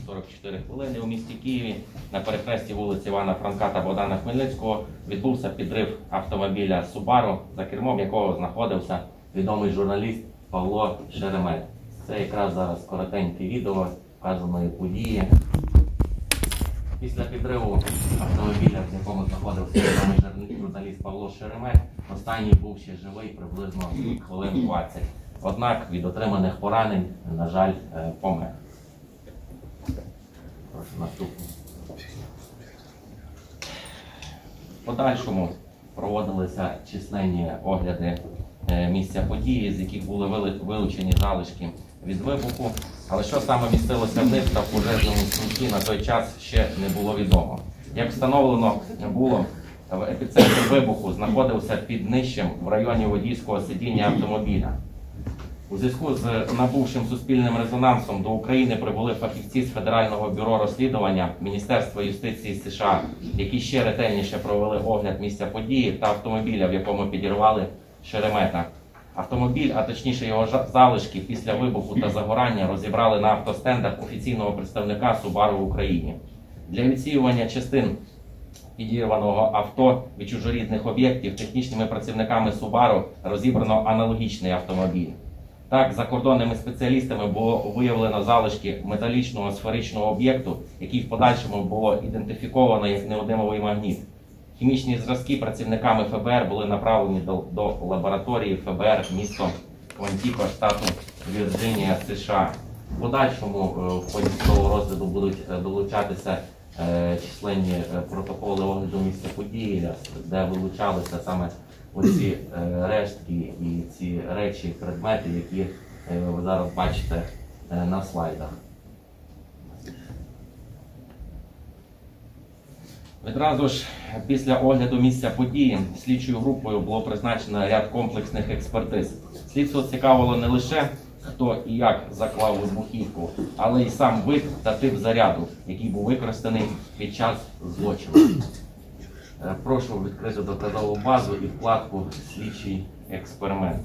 44 хвилини у місті Києві на перехресті вулиці Івана Франка та Богдана Хмельницького відбувся підрив автомобіля Subaru, за кермом якого знаходився відомий журналіст Павло Шеремет. Це якраз зараз коротеньке відео вказаної події. Після підриву автомобіля, в якому знаходився відомий журналіст Павло Шеремет, останній був ще живий приблизно хвилин 20. Однак від отриманих поранень, на жаль, помер. Прошу наступний. В подальшому проводилися численні огляди місця події, з яких були вилучені залишки від вибуху. Але що саме містилося в них та в пожежному смітті, на той час ще не було відомо. Як встановлено було, в епіцентрі вибуху знаходився під днищем в районі водійського сидіння автомобіля. У зв'язку з набувшим суспільним резонансом до України прибули фахівці з Федерального бюро розслідування Міністерства юстиції США, які ще ретельніше провели огляд місця події та автомобіля, в якому підірвали Шеремета. Автомобіль, а точніше його залишки після вибуху та загорання розібрали на автостендах офіційного представника Subaru в Україні. Для відсіювання частин підірваного авто від чужорідних об'єктів технічними працівниками Subaru розібрано аналогічний автомобіль. Так, закордонними спеціалістами було виявлено залишки металічного сферичного об'єкту, який в подальшому було ідентифіковано як неодимовий магніт. Хімічні зразки працівниками ФБР були направлені до лабораторії ФБР місто Квантіко, штату Вірджинія, США. В подальшому в ході цього розгляду будуть долучатися численні протоколи огляду місця події, де вилучалися саме оці рештки і ці речі, предмети, які ви зараз бачите на слайдах. Відразу ж після огляду місця події слідчою групою було призначено ряд комплексних експертиз. Слідство цікавило не лише хто і як заклав вибухівку, але й сам вид та тип заряду, який був використаний під час злочину. Прошу відкрити доказову базу і вкладку «Слідчий експеримент».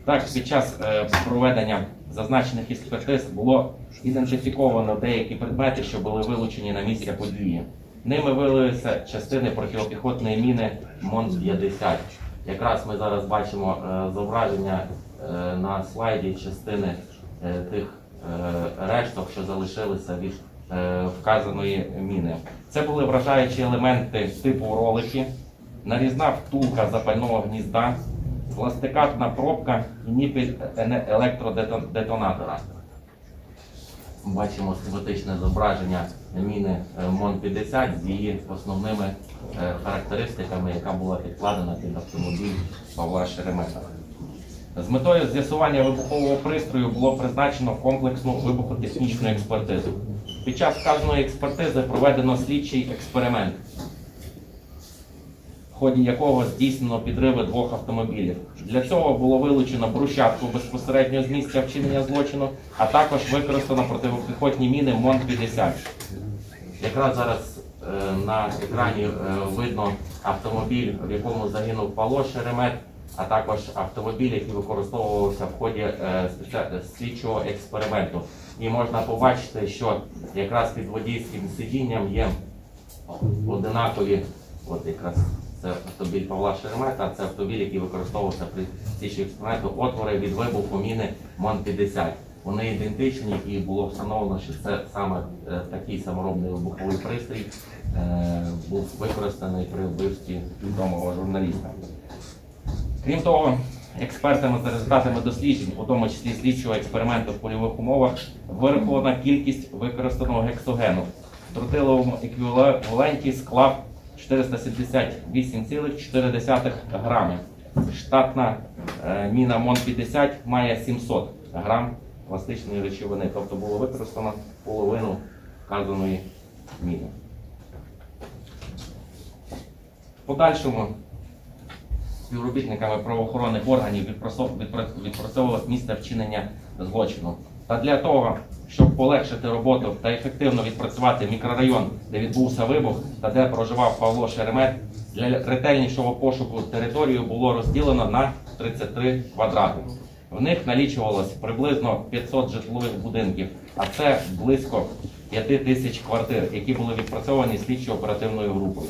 Так, під час проведення зазначених експертиз було ідентифіковано деякі предмети, що були вилучені на місці події. Ними виявилися частини протипіхотної міни МОН-50. Якраз ми зараз бачимо зображення на слайді частини тих решток, що залишилися від вказаної міни. Це були вражаючі елементи типу ролики, нарізна втулка запального гнізда, пластикатна пробка і ніпель електродетонатора. Бачимо схематичне зображення міни МОН-50 з її основними характеристиками, яка була підкладена під автомобіль Павла Шеремета. З метою з'ясування вибухового пристрою було призначено комплексну вибухотехнічну експертизу. Під час вказаної експертизи проведено слідчий експеримент, в ході якого здійснено підриви двох автомобілів. Для цього було вилучено брусчатку безпосередньо з місця вчинення злочину, а також використано протипіхотні міни МОН-50. Якраз зараз на екрані видно автомобіль, в якому загинув Павло Шеремет, а також автомобіль, який використовувався в ході слідчого експерименту. І можна побачити, що якраз під водійським сидінням є одинакові, от якраз це автомобіль Павла Шеремета, а це автомобіль, який використовувався при слідчому експерименту, отвори від вибуху міни МОН-50. Вони ідентичні і було встановлено, що це саме такий саморобний вибуховий пристрій був використаний при вбивстві відомого журналіста. Крім того, експертами за результатами досліджень, у тому числі слідчого експерименту в польових умовах, вирахована кількість використаного гексогену. В тротиловому еквіваленті склав 478,4 грами. Штатна міна МОН-50 має 700 грам пластичної речовини, тобто було використано половину вказаної міни. В подальшому співробітниками правоохоронних органів відпрацьовувалось місце вчинення злочину. Та для того, щоб полегшити роботу та ефективно відпрацювати мікрорайон, де відбувся вибух та де проживав Павло Шеремет, для ретельнішого пошуку територію було розділено на 33 квадрати. В них налічувалось приблизно 500 житлових будинків, а це близько 5000 квартир, які були відпрацьовані слідчо-оперативною групою.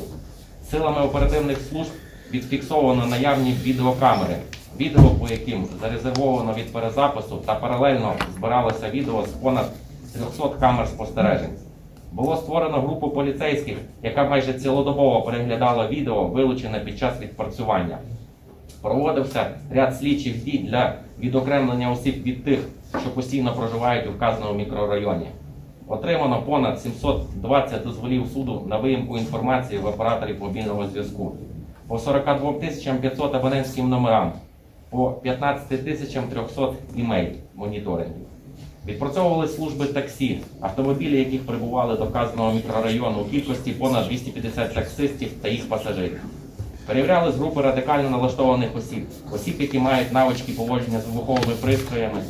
Силами оперативних служб відфіксовано наявні відеокамери, відео по яким зарезервовано від перезапису та паралельно збиралося відео з понад 300 камер спостережень. Було створено групу поліцейських, яка майже цілодобово переглядала відео, вилучене під час відпрацювання. Проводився ряд слідчих дій для відокремлення осіб від тих, що постійно проживають у вказаному мікрорайоні. Отримано понад 720 дозволів суду на виїмку інформації в операторів мобільного зв'язку, по 42 500 абонентським номерам, по 15 300 імейл моніторингів. Відпрацьовували служби таксі, автомобілі, яких прибували до вказаного мікрорайону у кількості понад 250 таксистів та їх пасажирів. Перевіряли з групи радикально налаштованих осіб, які мають навички поводження з вибуховими пристроями,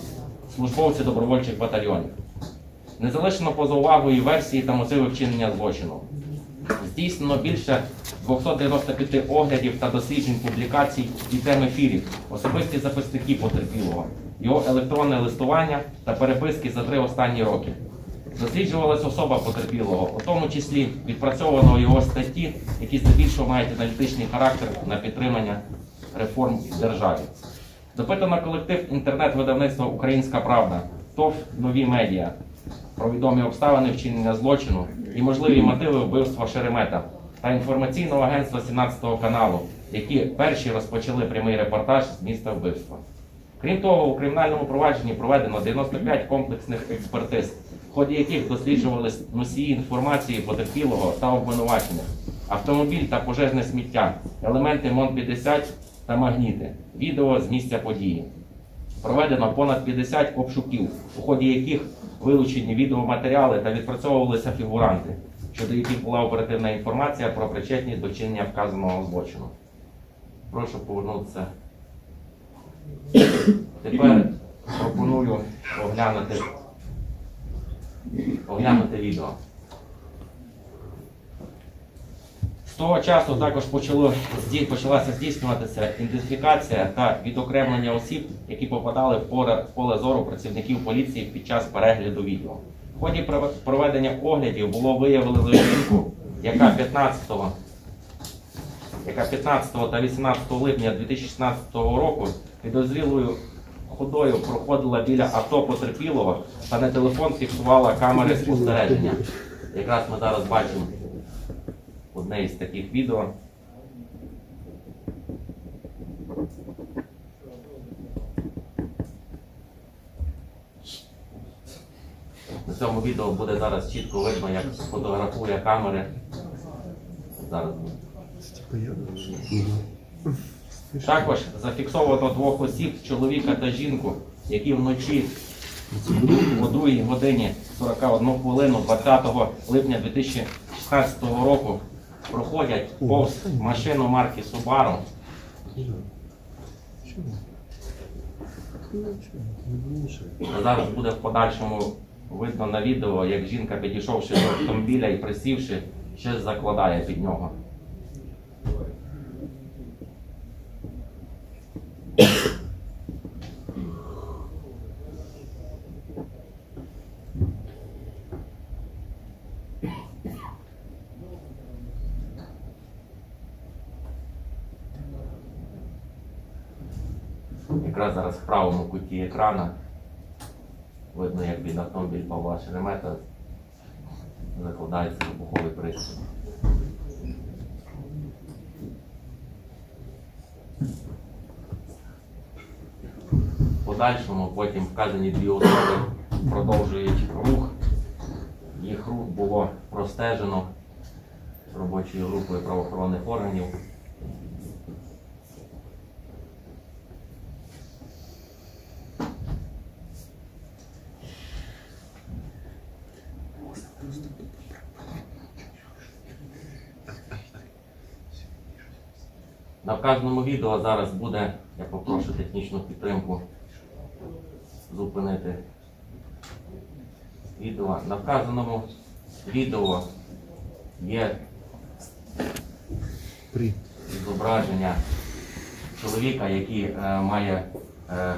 службовці добровольчих батальйонів. Не залишено поза увагою версії та мотиви вчинення злочину. Здійснено більше 295 оглядів та досліджень публікацій і тем ефірів, особисті записники потерпілого, його електронне листування та переписки за 3 останні роки. Досліджувалась особа потерпілого, у тому числі відпрацьовано його статті, які здебільшого мають аналітичний характер на підтримання реформ в державі. Допитано колектив інтернет-видавництва «Українська правда», ТОВ «Нові медіа» про відомі обставини вчинення злочину і можливі мотиви вбивства Шеремета та інформаційного агентства 17-го каналу, які перші розпочали прямий репортаж з місця вбивства. Крім того, у кримінальному провадженні проведено 95 комплексних експертиз, в ході яких досліджувались носії інформації потерпілого та обвинувачених, автомобіль та пожежне сміття, елементи МОН-50 та магніти, відео з місця події. Проведено понад 50 обшуків, у ході яких вилучені відеоматеріали та відпрацьовувалися фігуранти, щодо яких була оперативна інформація про причетність до вчинення вказаного злочину. Прошу повернутися. Тепер пропоную оглянути відео. З того часу також почалася здійснюватися ідентифікація та відокремлення осіб, які попадали в поле зору працівників поліції під час перегляду відео. В ході проведення оглядів було виявлено жінку, яка 15 та 18 липня 2016 року підозрілою ходою проходила біля авто потерпілого та на телефон фіксувала камери спостереження. Якраз ми зараз бачимо одне із таких відео. На цьому відео буде зараз чітко видно, як фотографує камери. Зараз. Також зафіксовано 2 осіб, чоловіка та жінку, які вночі о 2 годині 41 хвилину 20 липня 2016 року проходять повз машину марки Subaru. Зараз буде в подальшому видно на відео, як жінка, підійшовши до автомобіля і присівши, щось закладає під нього. Якраз зараз в правому куті екрана видно, як під автомобіль Павла Шеремета закладається вибуховий пристрій. В подальшому потім вказані 2 особи продовжують рух. Їх рух було простежено робочою групою правоохоронних органів. На вказаному відео зараз буде, я попрошу технічну підтримку зупинити відео. На вказаному відео є зображення чоловіка, який має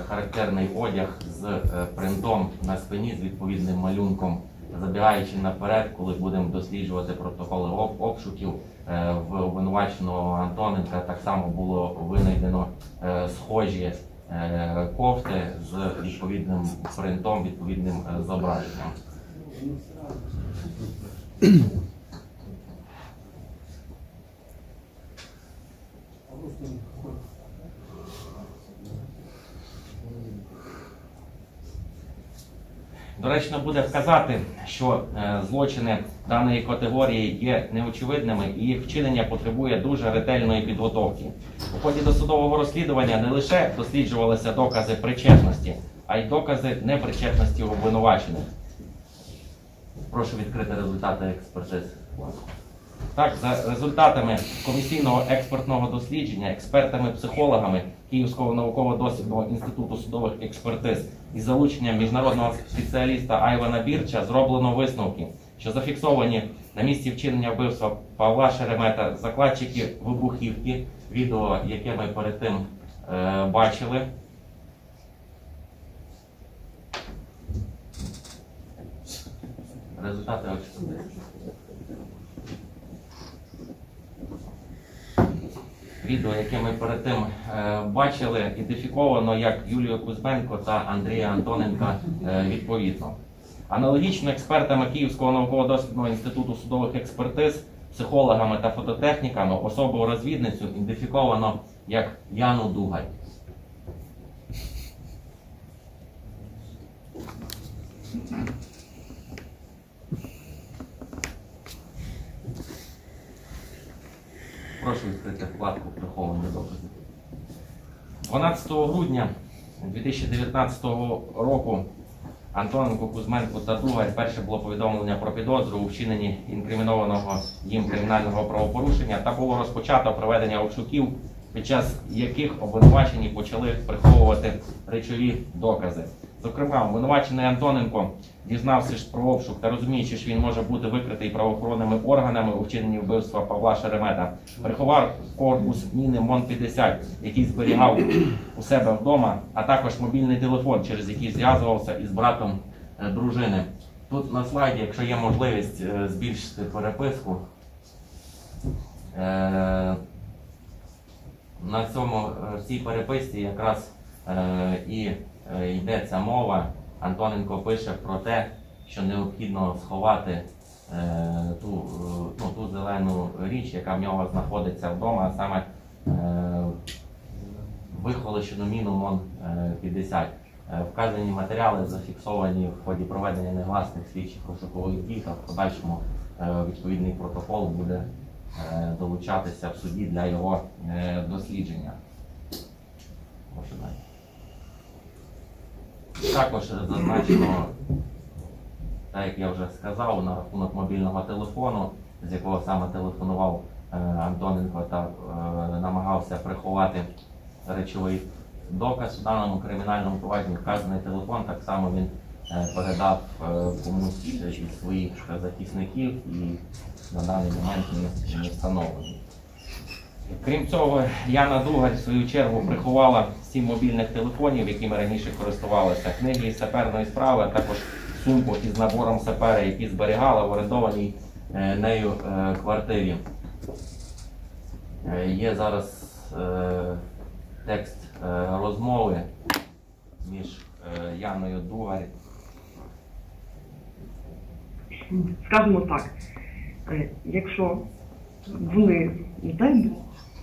характерний одяг з принтом на спині, з відповідним малюнком забігаючи наперед, коли будемо досліджувати протоколи обшуків, в обвинуваченого Антоненка так само було винайдено схожі кофти з відповідним принтом, відповідним зображенням. Доречно буде вказати, що злочини даної категорії є неочевидними і їх вчинення потребує дуже ретельної підготовки. У ході досудового розслідування не лише досліджувалися докази причетності, а й докази непричетності обвинувачених. Прошу відкрити результати експертиз. Так, за результатами комісійного експертного дослідження, експертами-психологами Київського науково-дослідного інституту судових експертиз із залученням міжнародного спеціаліста Айвана Бірча зроблено висновки, що зафіксовані на місці вчинення вбивства Павла Шеремета закладчики вибухівки, відео, яке ми перед тим бачили. Результати експертизи. Відео, яке ми перед тим бачили, ідентифіковано як Юлію Кузьменко та Андрія Антоненка відповідно. Аналогічно експертами Київського науково-дослідного інституту судових експертиз, психологами та фототехніками особу-розвідницю ідентифіковано як Яну Дугаль. Прошу відкрити вкладку «Приховані докази». 12 грудня 2019 року Антоненку, Кузьменку та Дугаль перше було повідомлення про підозру у вчиненні інкримінованого їм кримінального правопорушення та було розпочато проведення обшуків, під час яких обвинувачені почали приховувати речові докази. Зокрема, обвинувачений Антоненко, дізнавшись про обшук та розуміючи, що він може бути викритий правоохоронними органами у вчиненні вбивства Павла Шеремета, приховав корпус міни МОН-50, який зберігав у себе вдома, а також мобільний телефон, через який зв'язувався із братом дружини. Тут на слайді, якщо є можливість збільшити переписку, на цій переписці якраз і йдеться мова. Антоненко пише про те, що необхідно сховати ту зелену річ, яка в нього знаходиться вдома, а саме вихолощену міну МОН-50. Вказані матеріали зафіксовані в ході проведення негласних слідчих розшукових дій, та в подальшому відповідний протокол буде долучатися в суді для його дослідження. Також зазначено, так як я вже сказав, на рахунок мобільного телефону, з якого саме телефонував Антоненко та намагався приховати речовий доказ у даному кримінальному провадженні. Вказаний телефон так само він передав комусь із своїх захисників і на даний момент не встановлений. Крім цього, Яна Дугаль в свою чергу приховала 7 мобільних телефонів, якими раніше користувалися, книги із саперної справи, а також сумку із набором сапера, які зберігала в орендованій нею квартирі. Є зараз текст розмови між Яною Дугаль. Скажімо так, якщо вони, не дай Бог,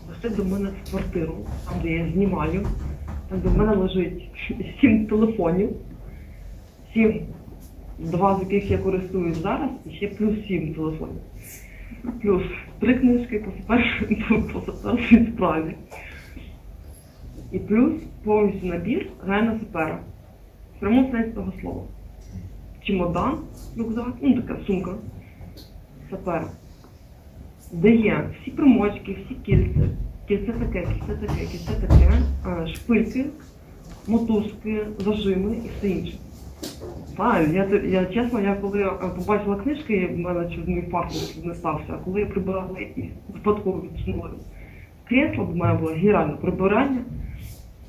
зайшли до мене в квартиру, там де я знімаю, там де в мене лежить 7 телефонів, 7, 2 з яких я користуюсь зараз, і ще плюс 7 телефонів. Плюс 3 книжки по саперній справі. І плюс повністю набір Райана Сапера. В прямому сенсі того слова. Чемодан, рюкзак, така сумка сапера, де є всі примочки, всі кільця, кільце таке, шпильки, мотузки, зажими і все інше. Я чесно, коли побачила книжки, в мене чуть мій паспорт не стався, а коли я прибирала і випадково відсунула кресло, до мене було генеральне прибирання,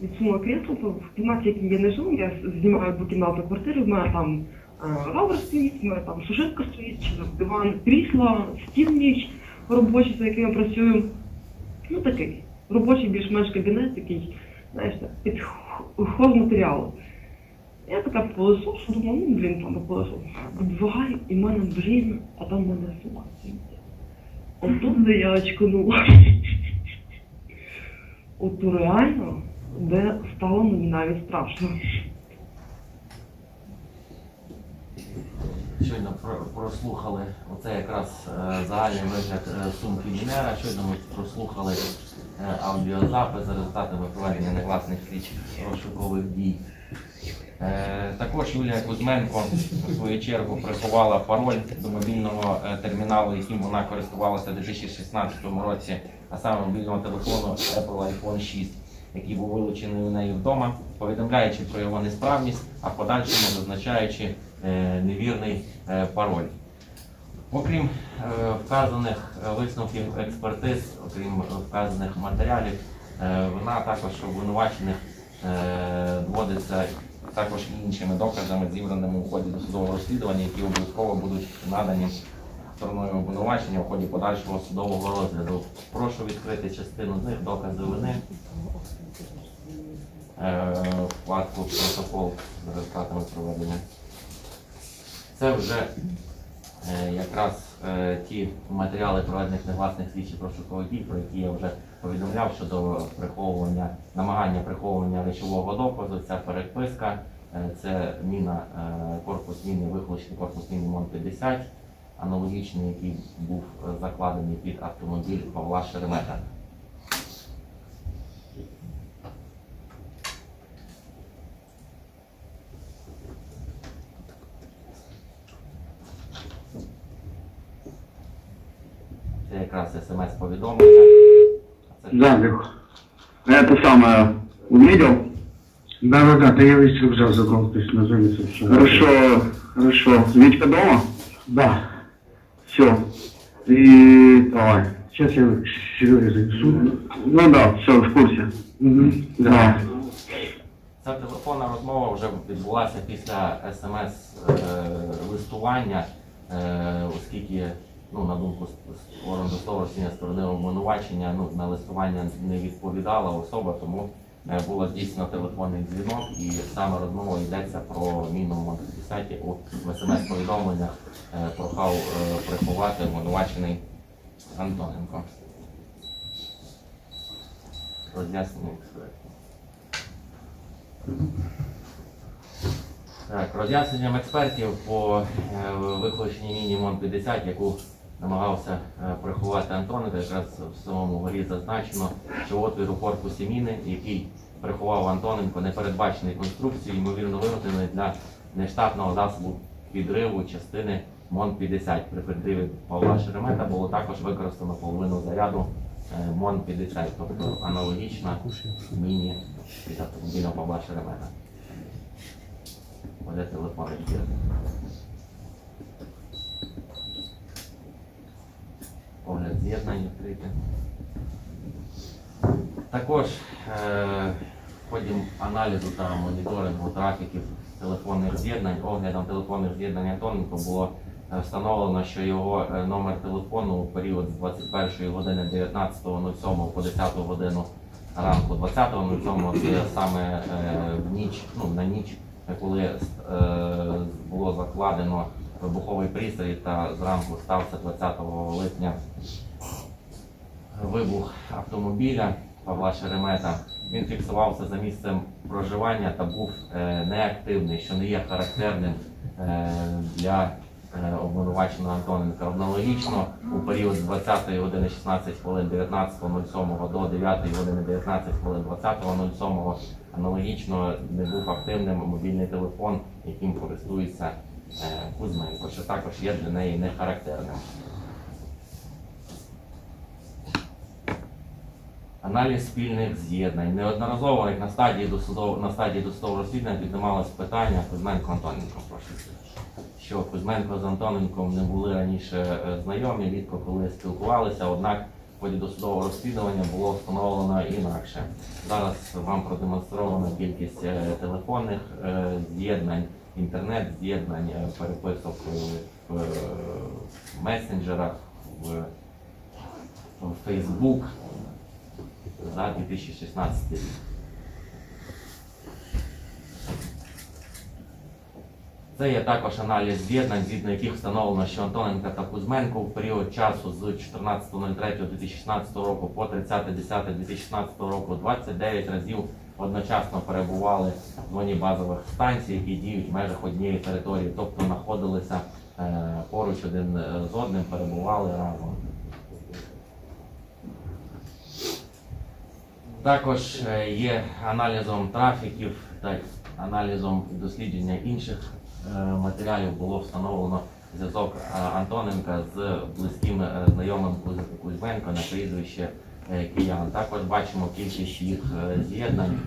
відсунула кресло, то в кімнаті, в якій я не живу, я знімаю двокімнатну квартиру, в мене там равер стоїть, у мене там сушилка стоїть, диван, крісло, стіл мій робочий, за яким я працюю. Ну такий робочий більш-менш кабінет, такий, знаєш, під хозматеріалу. Я така полосу, що думаю, ну блін, там полосу. Відбуваю, і в мене, блін, а там в мене сума стоїть. Отут, де я очканула. От реально, де стало мені навіть страшно. Щойно прослухали оце якраз загальний вигляд сумки Мінера. Щойно ми прослухали аудіозапис за результатами проведення негласних слідчих розшукових дій. Також Юлія Кузьменко у свою чергу приховала пароль до мобільного терміналу, яким вона користувалася у 2016 році, а саме мобільного телефону Apple iPhone 6, який був вилучений у неї вдома, повідомляючи про його несправність, а в подальшому зазначаючи невірний пароль. Окрім вказаних висновків експертиз, окрім вказаних матеріалів, вона також обвинувачених доводиться також і іншими доказами, зібраними у ході досудового розслідування, які обов'язково будуть надані стороною обвинувачення у ході подальшого судового розгляду. Прошу відкрити частину з них, докази вини, вкладку протокол з результатами проведення. Це вже якраз ті матеріали проведених негласних слідчих розшукових дій, про які я вже повідомляв щодо приховування, намагання приховування речового доказу. Ця переписка, це міна, корпус міни, вихолощений корпус міни МОН-50, аналогічний, який був закладений під автомобіль Павла Шеремета. Це якраз смс-повідомлення. Да, Лех. Это самое, увидел? Да, я весь рюкзак забрал, то есть на зоне совершенно. Хорошо, хорошо. Витька дома? Да. Все. И давай. Сейчас я Сереге занесу. Ну да, все, в курсе. Угу. Да. Ця телефонна розмова вже відбулася після смс-листування, оскільки, на думку органу досудового розслідування сторони обвинувачення, на листування не відповідала особа, тому було здійснено телефонний дзвінок, і саме розмова йдеться про міну МОН-50 у смс-повідомленнях прохав приховати обвинувачений Антоненко. Роз'яснення експертів. Так, роз'ясненням експертів по викличеній міні МОН-50, яку намагався приховати Антоненко, якраз в самому горі зазначено, що отвір у корпусі міни, який приховав Антоненко, не передбачений конструкцією, ймовірно виготовлений для нештатного засобу підриву частини МОН-50. При підриві Павла Шеремета було також використано половину заряду МОН-50, тобто аналогічна міні від автомобільного Павла Шеремета. Оде телефон відкритий. Огляд з'єднань відкритий. Також в ході аналізу та моніторингу трафіків телефонних з'єднань, оглядом телефонних з'єднань Антоненко було встановлено, що його номер телефону у період з 21 години 19.07 по 10 годину ранку 20.07, це саме в ніч, на ніч, коли було закладено вибуховий пристрій та зранку стався 20 липня вибух автомобіля Павла Шеремета. Він фіксувався за місцем проживання та був неактивний, що не є характерним для обвинуваченого Антоненка. Аналогічно у період з 20 години 16 хвилин 19.07 до 9 години 19 хвилин 20.07 аналогічно не був активним мобільний телефон, яким користується Кузьменко, що також є для неї не характерним. Аналіз спільних з'єднань. Неодноразово, як на стадії досудового розслідування, піднімалось питання Кузьменко-Антоненко. Що Кузьменко з Антоненком не були раніше знайомі, рідко коли спілкувалися, однак в ході досудового розслідування було встановлено інакше. Зараз вам продемонстровано кількість телефонних з'єднань інтернет-з'єднань, переписок в месенджерах, в Facebook за 2016 рік. Це є також аналіз з'єднань, згідно яких встановлено, що Антоненко та Кузьменко в період часу з 14.03.2016 року по 30.10.2016 року 29 разів одночасно перебували в зоні базових станцій, які діють в межах однієї території, тобто знаходилися поруч один з одним, перебували разом. Також є аналізом трафіків та аналізом дослідження інших матеріалів було встановлено зв'язок Антоненка з близьким знайомим Кузьменко на прізвище Киян. Також бачимо кількість їх з'єднань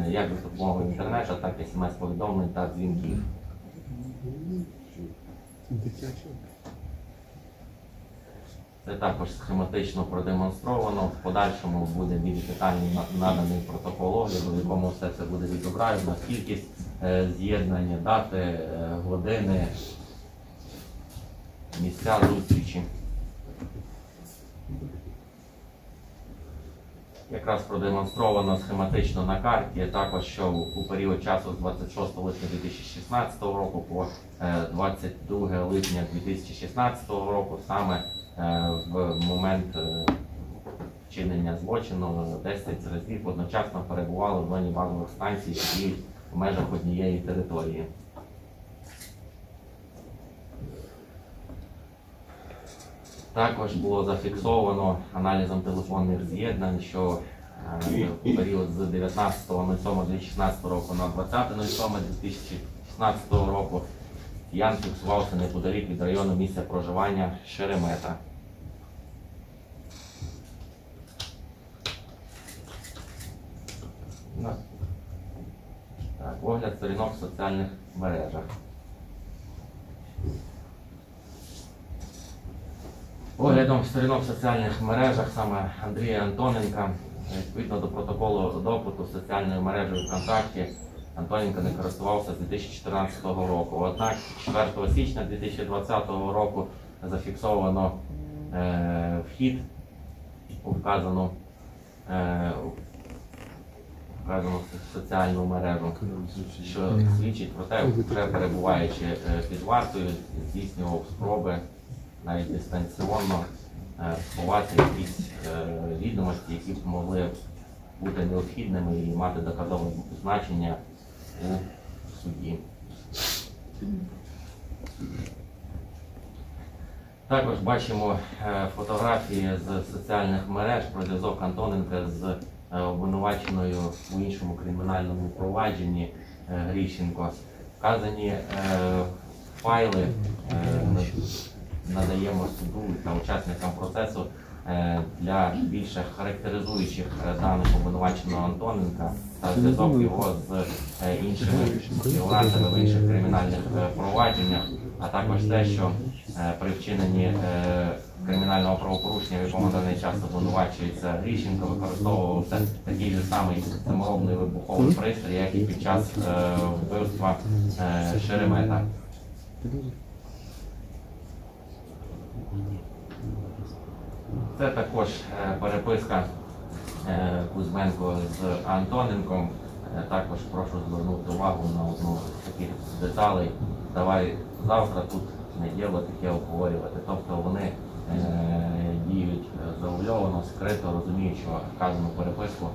як за допомогою інтернету, так і смс-повідомлень та дзвінків. Це також схематично продемонстровано. В подальшому буде більш детально наданий протокол огляду, в якому все це буде відображено, кількість з'єднання, дати, години, місця зустрічі. Якраз продемонстровано схематично на карті, також що у період часу з 26 липня 2016 року по 22 липня 2016 року саме в момент вчинення злочину 10 разів одночасно перебували в зоні базових станцій, які діють в межах однієї території. Також було зафіксовано аналізом телефонних з'єднань, що в період з 19.07.2016 року на 20.07.2016 року Ян фіксувався неподалік від району місця проживання Шеремета. Так, огляд сторінок в соціальних мережах. Оглядом сторінок в соціальних мережах саме Андрія Антоненка, відповідно до протоколу допиту соціальної мережі ВКонтакті, Антоненко не користувався з 2014 року. Однак 4 січня 2020 року зафіксовано вхід у вказану соціальну мережу, що свідчить про те, вже перебуваючи під вартою, здійснював спроби навіть дистанційно сховати якісь відомості, які б могли бути необхідними і мати доказове значення у суді. Також бачимо фотографії з соціальних мереж про зв'язок Антоненка з обвинуваченою у іншому кримінальному провадженні Грищенко. Вказані файли надаємо суду та учасникам процесу для більше характеризуючих даних обвинуваченого Антоненка та зв'язок його з іншими фігурантами в інших кримінальних провадженнях, а також те, що при вчиненні кримінального правопорушення, в якому на даний час обвинувачується Грищенко, використовувався такий же самий саморобний вибуховий пристрій, як і під час вбивства Шеремета. Це також переписка Кузьменко з Антоненком. Також прошу звернути увагу на одну з таких деталей. Давай завтра тут не діло таке обговорювати. Тобто вони діють завуальовано, скрито, розуміють, що вказану переписку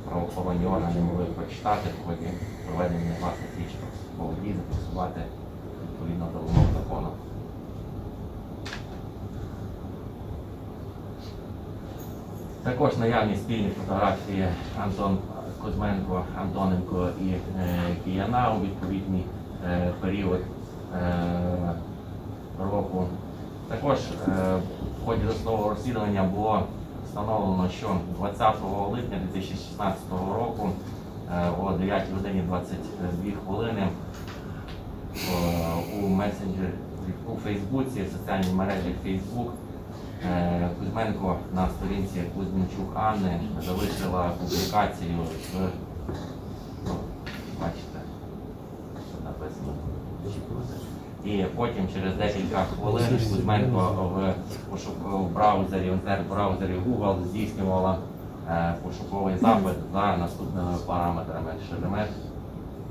правоохоронні органи могли прочитати в ході проведення власних слідчих дій, зафіксувати відповідно до вимог закону. Також наявні спільні фотографії Кузьменко, Антоненко і Кияна у відповідний період року. Також в ході досудового розслідування було встановлено, що 20 липня 2016 року о 9 годині 22 хвилини у месенджері, у Фейсбуці, в соціальній мережі Facebook, Кузьменко на сторінці Кузьменчук Анни залишила публікацію з, бачите, І потім через декілька хвилин Кузьменко в браузері, в інтернет-браузері Google здійснювала пошуковий запит за наступними параметрами. Шеремет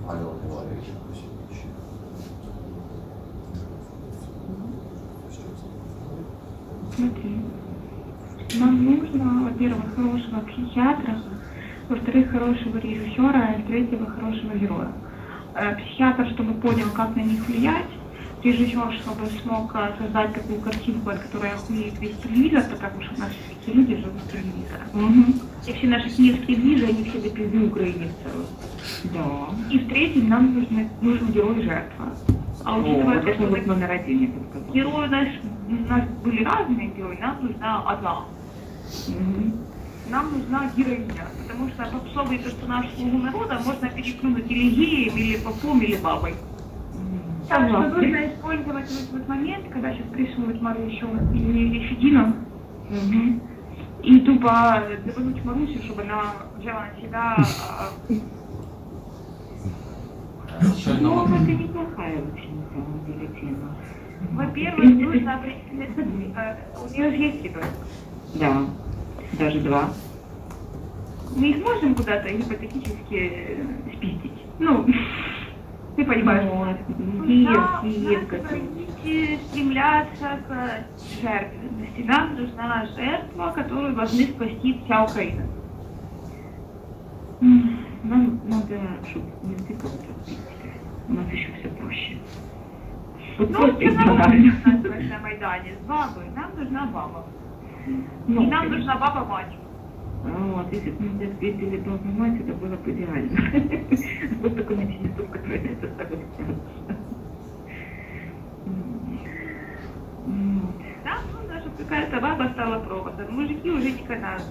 Павло Григорьович. Смотри, нам нужно, во-первых, хорошего психиатра, во-вторых, хорошего режиссера, и в-третьих, хорошего героя. Психиатр, чтобы понял, как на них влиять, режиссер, чтобы смог создать такую картинку, от которой охуеет весь телевизор, потому что наши все люди живут в телевизоре. И все наши киевские движи, они все до пизды украинцы. Да. И в-третьих, нам нужен герой жертва. А учитывая то, что вот номер один, я бы сказала. герои у нас были разные герои, нам нужна одна. Нам нужна героиня, потому что попсовый персонаж «Слугу народа» можно переплюнуть или геем, или попом, или бабой. Так что нужно использовать вот этот момент, когда сейчас прессуют Марусю и Федину, и тупо добавить Марусю, чтобы она взяла на себя... Щойно Ну, это неплохая вообще, на самом деле, тема. Во-первых, нужно определиться, у нее же есть ребенок. Да, даже два. Мы их можем куда-то гипотетически спиздить. Ну, ты понимаешь. Киев, Нужно стремляться к жертвенности. Нам нужна жертва, которую должны спасти вся Украина. Нам надо, чтобы менты кого-то убить. У нас еще все проще. Вот Ну, просто что нам банально. нужно на Майдане с бабой? Нам нужна баба. Ну, И нам нужна баба-мать. Вот, если бы мы ответили бабу мать, это было бы идеально. Вот такой мечту, который это согласен. Нам нужно, чтобы какая-то баба стала проводом. Мужики уже не канают.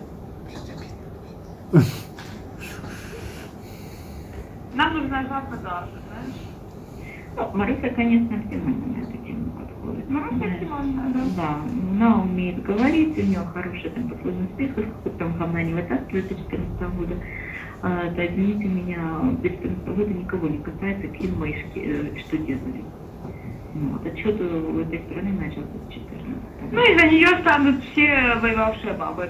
Нам нужна жаба Даша, знаешь? Ну, Маруся, конечно, оптимально на эту тему подходит. Маруся оптимальная, да. Да, она умеет говорить, у нее хороший там послужный список, сколько там говна не вытаскивает с 2014 года. Да, извините меня, 2014 года никого не касается, какие мои что делали. Ну, вот отчет у этой страны начался с 2014. Ну, из-за нее станут все воевавшие бабы.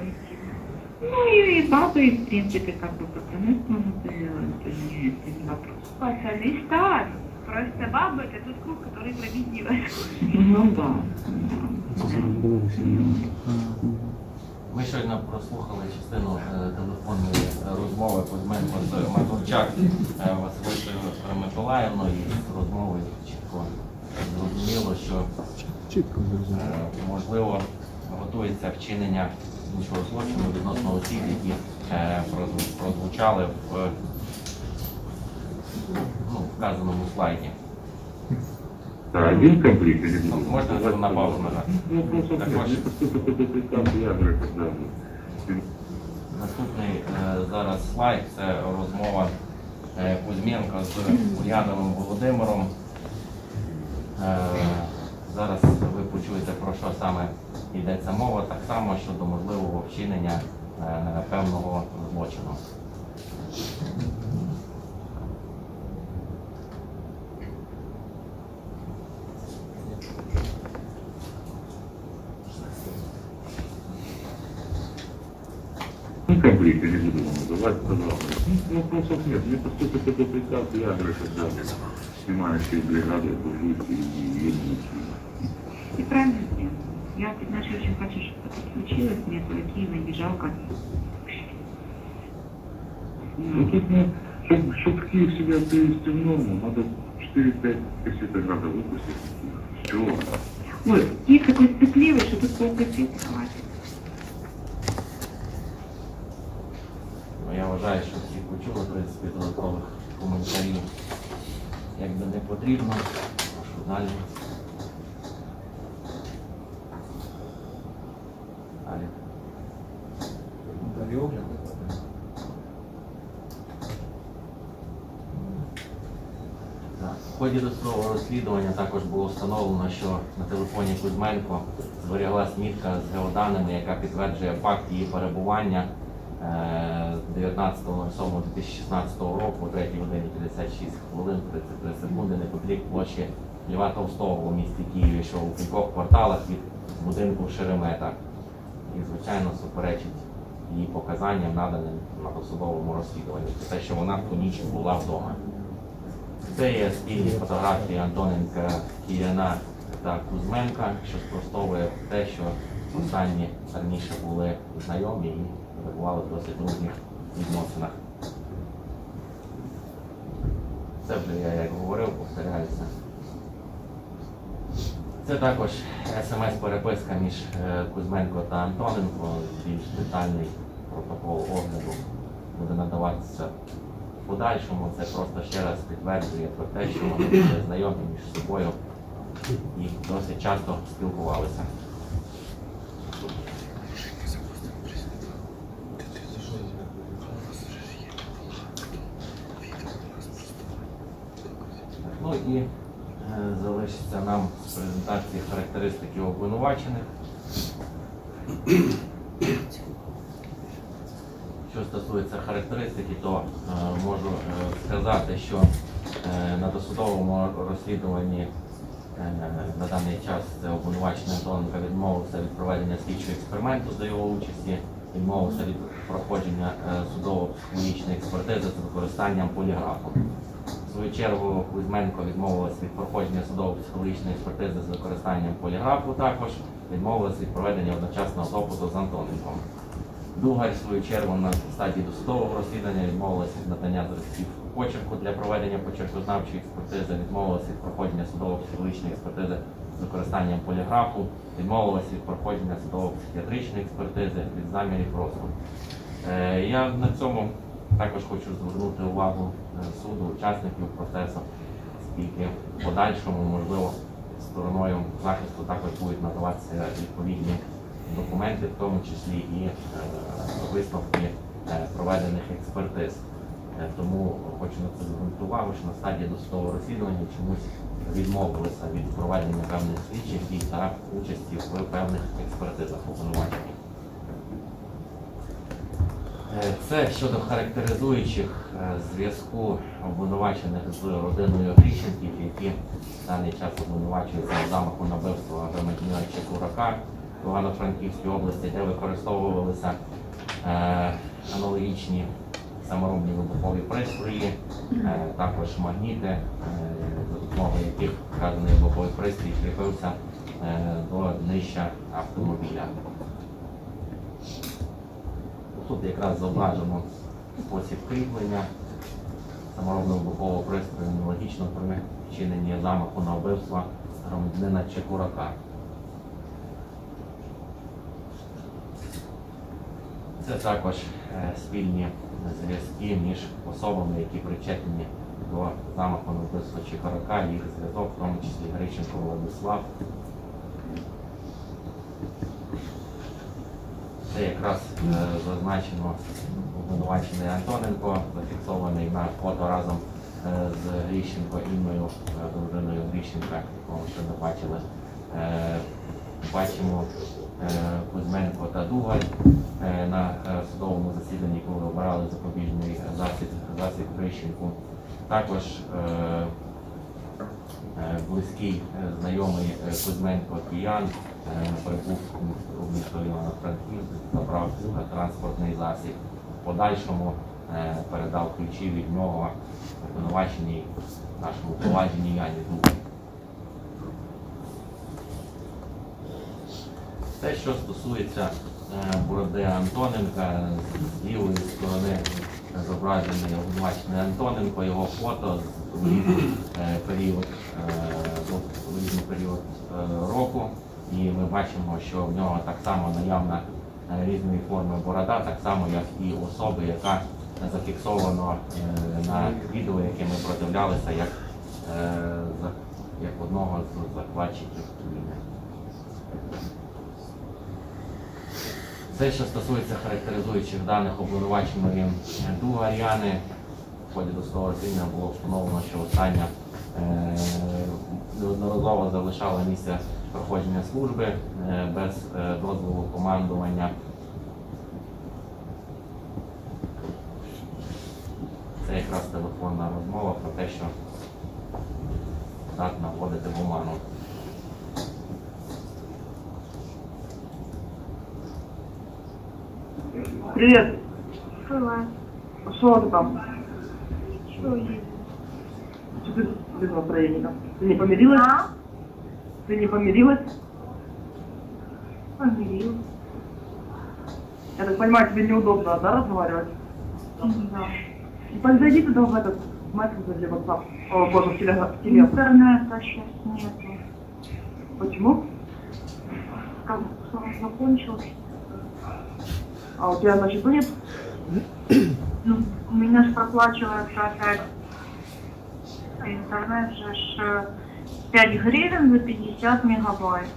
Ну и бабы, и, в принципе, как бы пацаны смогут сделать, это не вопрос. Пацаны станут. Просто бабы это тот круг, который пробить невозможно. Ну да. Ми щойно прослухали частину телефонної розмови Кузьменко з Мазурчак Василисою Миколаївною, і з розмови чітко зрозуміло, що можливо готується вчинення іншого злочину відносно осіб, які прозвучали в вказаному слайді. Да, один комплект или Ну, два? можна це на паузу нажати. Ну, просто Також нет, поступит эта представка, я говорю, когда... наступний зараз слайд – це розмова Кузьменка з Ульяновим Володимиром. Зараз ви почуєте, про що саме йдеться мова, так само щодо можливого вчинення певного злочину. Комплект, я не буду вам называть, пожалуйста. Ну, вопросов нет. Мне поступит эта представка, я говорю, когда снимающие бригады будут и едут. И правильно сделал. Я, знаешь, очень хочу, чтобы это случилось. Мне твои Киева не жалко. Ну, тут, чтобы в Киев себя привести в норму, надо 4-5 кассеты града выпустить. Чего? Ой, Киев такой стыдливый, что тут полкассеты хватит. Я вважаю, що всі почули, в принципі, додаткових коментарів якби не потрібно. Прошу далі. Далі. Далі огляд. Так. В ході досудового розслідування також було встановлено, що на телефоні Кузьменко зберіглась мітка з геоданими, яка підтверджує факт її перебування 19.07.2016 року, о 3 годині 56 хвилин 33 секунди, неподалік площі Льва Толстого у місті Києві, що у кількох кварталах від будинку в Шеремета. І, звичайно, суперечить її показанням, наданим на досудовому розслідуванні. Це те, що вона в ту ніч була вдома. Це є спільні фотографії Антоненка, Кияна та Кузьменка, що спростовує те, що останні раніше були знайомі і перебували в досить дружніх відносинах. Це вже я як говорив, повторяюся. Це також смс-переписка між Кузьменко та Антоненко. Більш детальний протокол огляду буде надаватися в подальшому. Це просто ще раз підтверджує про те, що вони були знайомі між собою і досить часто спілкувалися. Ну і залишиться нам з презентації характеристики обвинувачених. Що стосується характеристики, то можу сказати, що на досудовому розслідуванні на даний час обвинувачений Антоненко відмовився від проведення слідчого експерименту за його участі, відмовився від проходження судово-психологічної експертизи з використанням поліграфу. В свою чергу Кузьменко відмовилась від проходження судово-психологічної експертизи з використанням поліграфу, також відмовилась від проведення одночасного допиту з Антоненком. Дугарь, в свою чергу, на стадії досудового розслідування відмовилась від надання зразків почерку для проведення почеркознавчої експертизи, відмовилась від проходження судово-психологічної експертизи з використанням поліграфу, відмовилась від проходження судово-психіатричної експертизи від замірів розгляду. Я на цьому також хочу звернути увагу суду, учасників процесу, оскільки в подальшому, можливо, стороною захисту також будуть надаватися відповідні документи, в тому числі і висновки проведених експертиз. Тому хочу на це звернути увагу, що на стадії досудового розслідування чомусь відмовилися від проведення певних слідчих дій та участі в певних експертизах обвинувачення. Це щодо характеризуючих зв'язку обвинувачених з родиною Грищенків, які в даний час обвинувачуються в замаху на вбивство громадянина Чекурака в Івано-Франківській області, де використовувалися аналогічні саморобні вибухові пристрої, також магніти, за допомогою яких вказаний вибуховий пристрій кріпився до днища автомобіля. Тут якраз зображено спосіб кріплення саморобного вибухового пристрою, аналогічно при вчиненні замаху на вбивство громадянина Чекурака. Це також спільні зв'язки між особами, які причетні до замаху на вбивство Чекурака, їх зв'язок, в тому числі Грищенко Владислав. Це якраз зазначено обвинувачений Антоненко, зафіксований на фото разом з Грищенко Інною, дружиною Грищенка, якого ще не бачили. Бачимо Кузьменко та Дугаль на судовому засіданні, коли обирали запобіжний засіб Грищенку. Також близький знайомий Кузьменко Киян прибув у місто Івано-Франківськ, забрав транспортний засіб. В подальшому передав ключі від нього обвинуваченій нашому поважній Яні Дугаль. Те, що стосується бороди Антоненка, з лівої сторони зображений обвинувачений Антоненко, його фото в різний період року. І ми бачимо, що в нього так само наявна різної форми борода, так само як і особи, яка зафіксовано на відео, яке ми продивлялися, як одного з захватчиків війни. Все, що стосується характеризуючих даних обвинуваченої Дугаряни, в ході досудового розслідування було встановлено, що остання неодноразово залишала місце проходження служби без дозволу командування. Це якраз телефонна розмова про те, що здатна вводити в оману. Привет. Привет. Что ты там? Что есть? Что ты без настроения? Ты не помирилась? А? Ты не помирилась? Помирил. Я так понимаю, тебе неудобно, да, разговаривать? Да. И зайди туда в этот мессенджер или WhatsApp. О, боже, в телеграм. Интернета сейчас нету. Почему? Как закончился. А у тебя на счету нет? Ну, у меня же проплачивается опять интернет же 5 гривен за 50 мегабайт.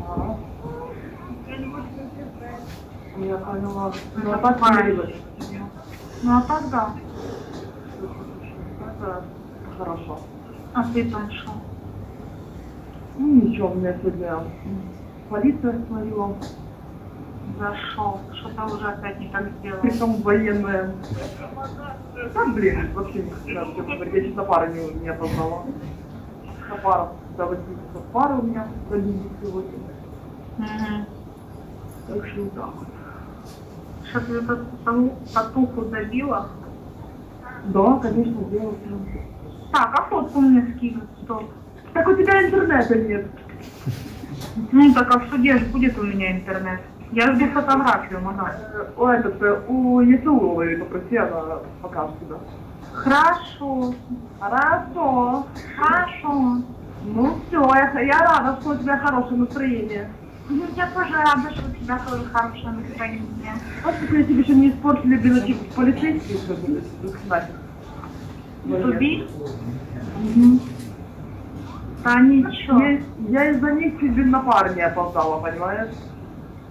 А. Я поняла. Ну, Это а так правильно. помирилась. Ну а так да. Это хорошо. А ты там что? Ну, ничего, у меня сегодня полиция остановила. Зашел. Что-то уже опять не так сделал. Притом военная. Да, блин, вообще не знаю, что говорить. Я честно пары не опознала. На пару, до 8 часов пары у меня забили сегодня. Угу. Так что вот так вот. Что ты эту татуху забила? Да, конечно, делаю. Так, а фотку мне скинуть, стоп. Так у тебя интернета нет. Ну так а в суде же будет у меня интернет. Я жду фотографию, мага. У Есауловой попроси, она покажет тебя. Хорошо. Хорошо. Хорошо. Ну все, я рада, что у тебя хорошее настроение. Ну, я тоже рада, что у тебя тоже хорошее настроение. Вот если тебе еще не испортили, блин, эти полицейские, что были, нафиг. Туби? Да ничего. Я из-за них чуть, блин, на пар не опоздала, понимаешь?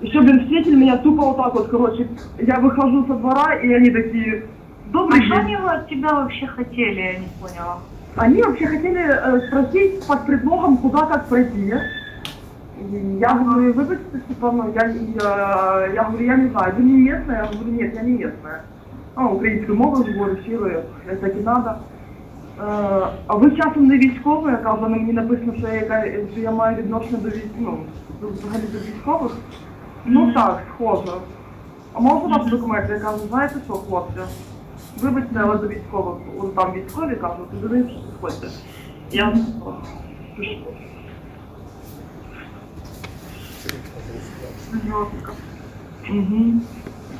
Еще, блин, встретили меня тупо вот так вот, короче. Я выхожу со двора, и они такие, А добрый что день. они от тебя вообще хотели, я не поняла. Они вообще хотели спросить под предлогом, куда как пройти. И я говорю, выбачьте, типа, ну, я говорю, я не знаю, вы не местная? Я говорю, нет, я не местная. Українською мовою говорю, сілою, як так і надо. А ви часом не військовий? Я кажу, на мені написано, що я маю відношення до взагалі до військових. Ну так, схоже. А можна вас документи? Я кажу, знаєте що, хлопці? Вибачте, але до військових, там військові, кажу, ти до них підходьте. Я Жестко. Угу.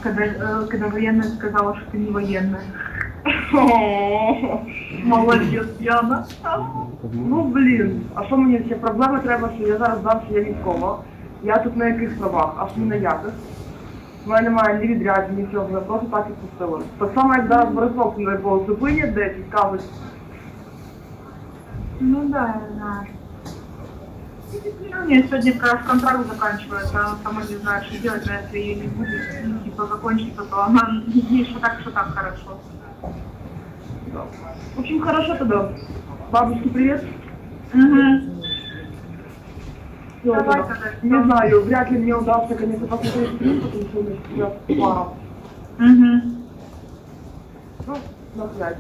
Когда военная сказала, что ты не военная. Молодець, Яна. Ну, блін, а що мені ще проблеми треба, що я зараз дам, що я військова. Я тут на яких правах, аж ні на яких. У мене немає ні відряджень, нічого, мене просто так і пустили. Так само, як зараз Борисовку на якого зупинять десь і кажуть, Ну да, я знаю. Ну, нет, сегодня как раз контракт заканчивается, она сама не знает, что делать, но если ее не будет, ну, типа, закончится, то она ей что так хорошо. да. В общем, хорошо тогда. Бабушке привет. Угу. Всё, Давай тогда. тогда. Не знаю, вряд ли мне удастся, конечно, посмотреть фильм, потому что у меня сейчас пара. Угу. Ну, на связь.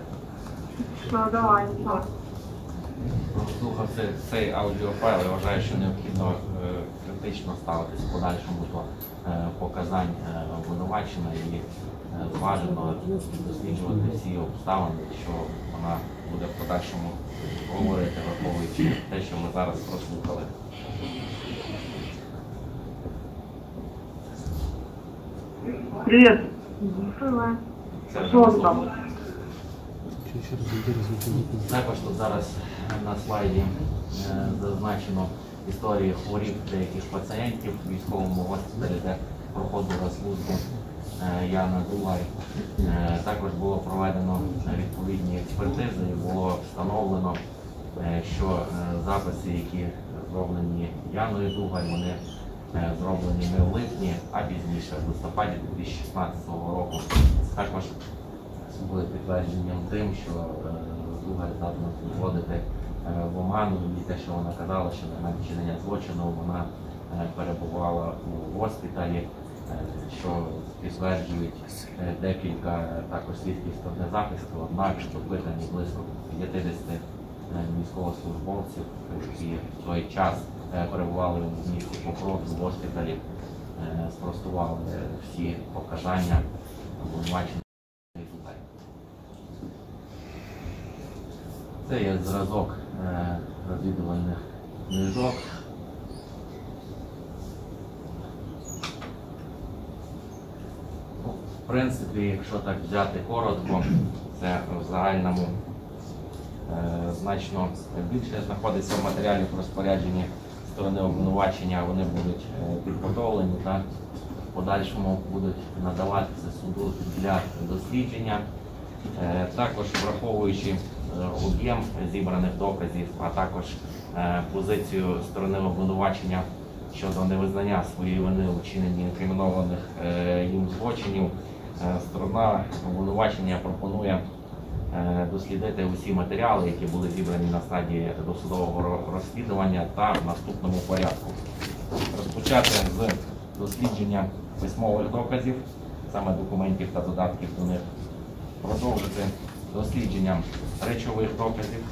Все, давай, все. Слухав цей аудіофайл, я вважаю, що необхідно критично ставитись в подальшому до показань обвинувачена і зважено досліджувати всі обставини, що вона буде в подальшому говорити, враховуючи те, що ми зараз прослухали. Привет. Привет. Це вже Что ты там? Також тут зараз на слайді зазначено історії хворіб деяких пацієнтів в військовому госпіталі, де проходила службу Яна Дугай. Також було проведено відповідні експертизи і було встановлено, що записи, які зроблені Яною Дугай, вони зроблені не в липні, а пізніше, в листопаді 2016 року. Це також буде підтвердженням тим, що Дугай здатна вводити в оману, і те, що вона казала, що на момент вчинення злочину вона перебувала у госпіталі, що підтверджують декілька також свідків сторони захисту, однак допитані близько 50 військовослужбовців, які в той час перебували в місті Покров в госпіталі, спростували всі показання обвинувачених людей. Це є зразок розвідувальних книжок. В принципі, якщо так взяти коротко, це в загальному значно більше знаходиться в матеріалі про розпорядження сторони обвинувачення, вони будуть підготовлені та в подальшому будуть надаватися суду для дослідження. Також враховуючи об'єм зібраних доказів, а також позицію сторони обвинувачення щодо невизнання своєї вини у вчиненні інкримінованих їм злочинів, сторона обвинувачення пропонує дослідити усі матеріали, які були зібрані на стадії досудового розслідування, та в наступному порядку. Розпочати з дослідження письмових доказів, саме документів та додатків до них. Продовжити дослідженням речових доказів.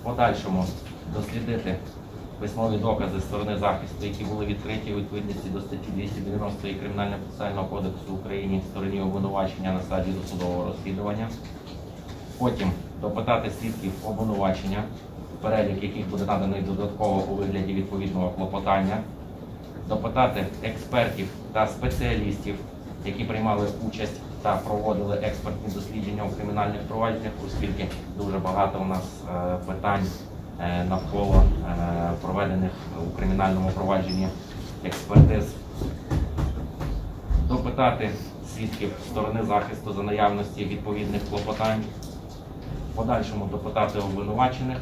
В подальшому дослідити письмові докази сторони захисту, які були відкриті у відповідності до статті 290 Кримінально-процесуального кодексу України в стороні обвинувачення на стадії досудового розслідування. Потім допитати свідків обвинувачення, перелік яких буде наданий додатково у вигляді відповідного клопотання. Допитати експертів та спеціалістів, які приймали участь та проводили експертні дослідження у кримінальних провадженнях, оскільки дуже багато у нас питань навколо проведених у кримінальному провадженні експертиз. Допитати свідків сторони захисту за наявності відповідних клопотань. В подальшому допитати обвинувачених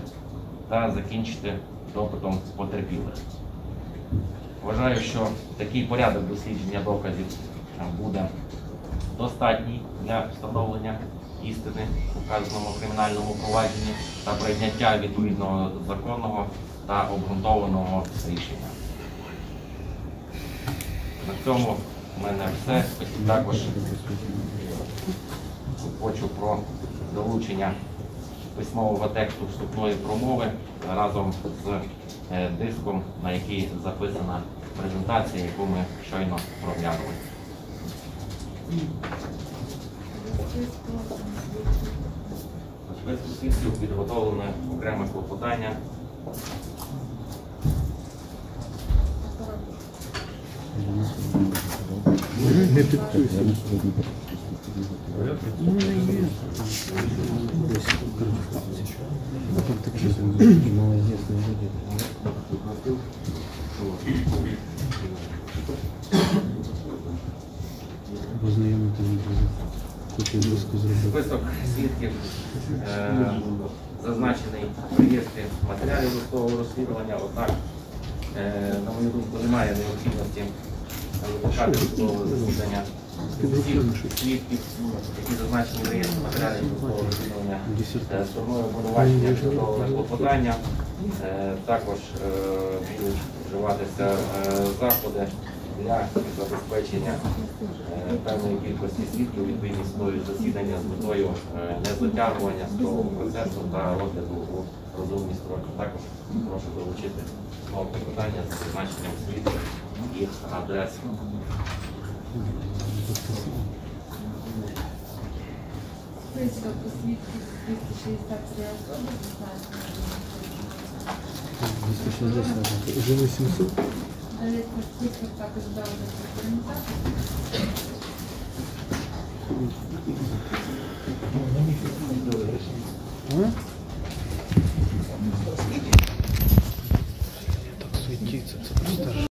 та закінчити допитом потерпілих. Вважаю, що такий порядок дослідження доказів буде достатній для встановлення істини у вказаному кримінальному провадженні та прийняття відповідного законного та обґрунтованого рішення. На цьому в мене все. Також хочу про долучення письмового тексту вступної промови разом з диском, на який записана презентація, яку ми щойно проглянули. У списку свідків підготовлене окреме клопотання. Не підписуйся. Список свідків зазначений в реєстрі матеріалів досудового розслідування, однак, на мою думку, немає необхідності викликати судового засідання всіх свідків, які зазначені в реєстрі матеріалів досудового розслідування стороною обвинувачення підготовлене клопотання. Також будуть вживатися заходи для забезпечення певної кількості свідків відповідність судові засідання з метою незатягування судового процесу та розгляду у розумні строки. Також прошу долучити знову питання з призначенням свідків, їх адрес. Список свідків 263 особи, 260, уже 800. далі список також дали до А?